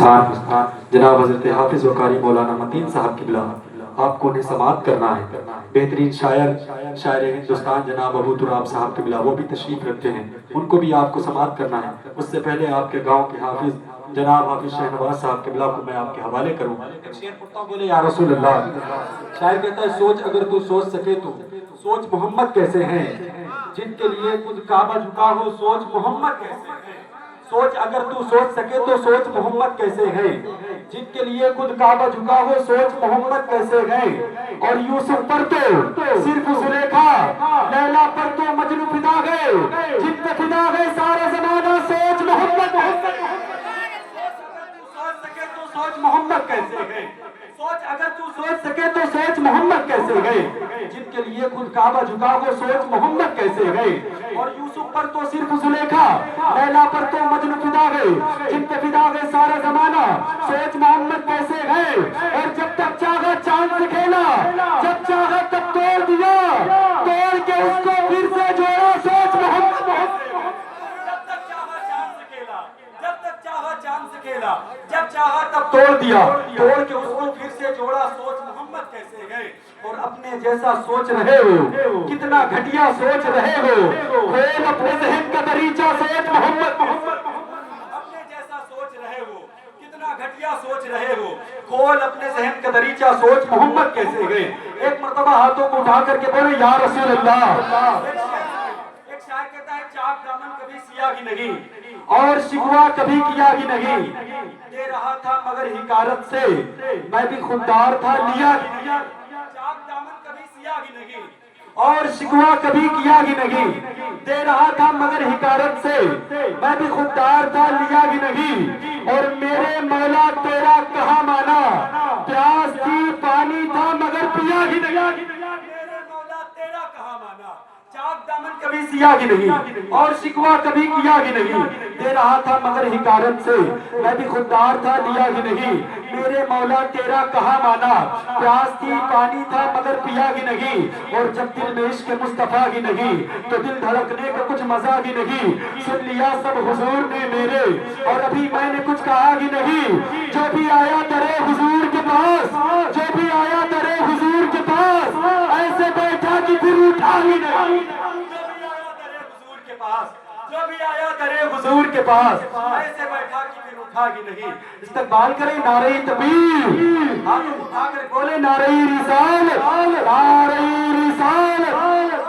ہندوستان جناب حضرت حافظ وقاری مولانا متین صاحب قبلہ، آپ کو انہیں سماعت کرنا ہے۔ بہترین شاعر ہندوستان جناب ابو تراب صاحب قبلہ وہ بھی تشریف رکھتے ہیں، ان کو بھی آپ کو سماعت کرنا ہے۔ اس سے پہلے آپ کے گاؤں کے حافظ جناب حافظ شہنواز صاحب قبلہ کو میں آپ کے حوالے کروں۔ ایک شعر پڑھتا ہوں، بولے یا رسول اللہ۔ شاعر کہتا ہے سوچ اگر تو سوچ سکے تو سوچ محمد کیسے ہیں، جن کے لیے خود کعبہ جھکا ہو سوچ محمد کیسے ہیں۔ سوچ اگر تو سوچ سکے تو سوچ محمد کیسے ہیں، جن کے لیے خود کعبہ جھکا ہو سوچ محمد کیسے ہیں۔ اور یوسف پر تو صرف زلیخا، لیلا پر تو مجنوں فدا گئے، جن پہ فدا گئے سارا زمانہ سوچ محمد کیسے ہیں۔ سوچ سکے تو سوچ محمد کیسے ہیں، سوچ اگر تو سوچ سکے تو سوچ محمد کیسے گئے، جن کے لیے خود کعبہ جھکا وہ سوچ محمد کیسے گئے۔ اور یوسف پر تو صرف زلیخا، لیلا پر تو مجنوں فدا گئے، جن پہ فدا گئے سارا زمانہ سوچ محمد کیسے گئے۔ اور جب تک چاہا چاند سے کھیلا، جب چاہا تب توڑ دیا، توڑ کے اس کو پھر سے جوڑا سوچ محمد کیسے گئے۔ جب تک چاہا چاند سے کھیلا، جب تک چاہا چاند سے کھیلا، جب چاہا تب توڑ دیا، توڑ کے اس کو پھر سے جوڑا سوچ محمد کیسے گئے۔ اور اپنے جیسا سوچ رہے ہو کتنا گھٹیا سوچ رہے ہو، کھول اپنے ذہن کا دریچہ سوچ محمد اپنے جیسا سوچ رہے ہو کتنا گھٹیا سوچ رہے ہو، کھول اپنے ذہن کا دریچہ سوچ محمد کیسے گئے۔ ایک مرتبہ ہاتھوں کو اٹھا کر کے بولے یا رسول اللہ۔ ایک شاعر کہتا ہے چاک دامن کبھی سیاہ ہی نہیں اور شکوہ کبھی کیا ہی نہیں، دے رہا تھا مگر حکارت سے میں بھی خوددار تھا لیا ہی نہیں۔ چاک دامن کبھی سیاہ ہی نہیں اور شکوہ کبھی کیا ہی نہیں، دے رہا تھا مگر حکارت سے میں بھی خوددار تھا لیا ہی نہیں۔ اور میرے مولا تیرا کہاں مانا، پیاس تھی پانی تھا مگر پیا ہی نہیں۔ میرے مولا تیرا کہاں مانا، چاک دامن کبھی سیاہ ہی نہیں اور شکوہ کبھی کیا ہی نہیں، دے رہا تھا مگر حکارت سے میں بھی خوددار تھا لیا ہی نہیں۔ میرے مولا تیرا کہاں مانا، پیاس تھی پانی تھا مگر پیا ہی نہیں۔ اور جب دل میں عشق مصطفیٰ ہی نہیں تو دل دھڑکنے کا کچھ مزہ ہی نہیں۔ سن لیا سب حضور نے میرے اور ابھی میں نے کچھ کہا ہی نہیں۔ جو بھی آیا درے حضور کے پاس، جو بھی آیا درے حضور کے پاس ایسے بیٹھا کہ پھر اٹھا ہی نہیں۔ جو بھی آیا درے حضور کے پاس ایسے بیٹھا کہ پھر اٹھا ہی نہیں۔ استقبال کریں نعرہ تکبیر، ہاتھ اٹھا کر بولے نعرہ رسالت، نعرہ رسالت۔